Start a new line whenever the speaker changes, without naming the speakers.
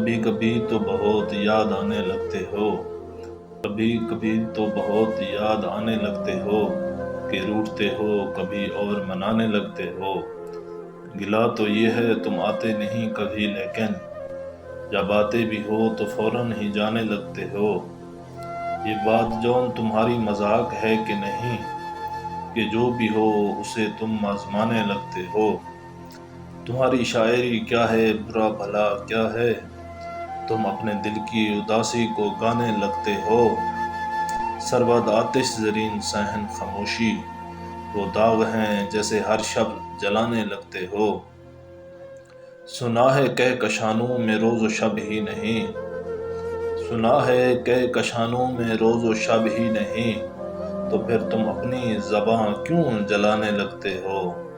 کبھی کبھی تو بہت یاد آنے لگتے ہو، کبھی کبھی تو بہت یاد آنے لگتے ہو، کہ روٹھتے ہو کبھی اور منانے لگتے ہو۔ گلا تو یہ ہے تم آتے نہیں کبھی، لیکن جب آتے بھی ہو تو فوراً ہی جانے لگتے ہو۔ یہ بات جون تمہاری مذاق ہے کہ نہیں، کہ جو بھی ہو اسے تم آزمانے لگتے ہو۔ تمہاری شاعری کیا ہے، برا بھلا کیا ہے، تم اپنے دل کی اداسی کو گانے لگتے ہو۔ سربد آتش زرین صحن خاموشی، وہ داغ ہیں جیسے ہر شب جلانے لگتے ہو۔ سنا ہے کہکشانوں میں روز و شب ہی نہیں، سنا ہے کہکشانوں میں روز و شب ہی نہیں، تو پھر تم اپنی زباں کیوں جلانے لگتے ہو۔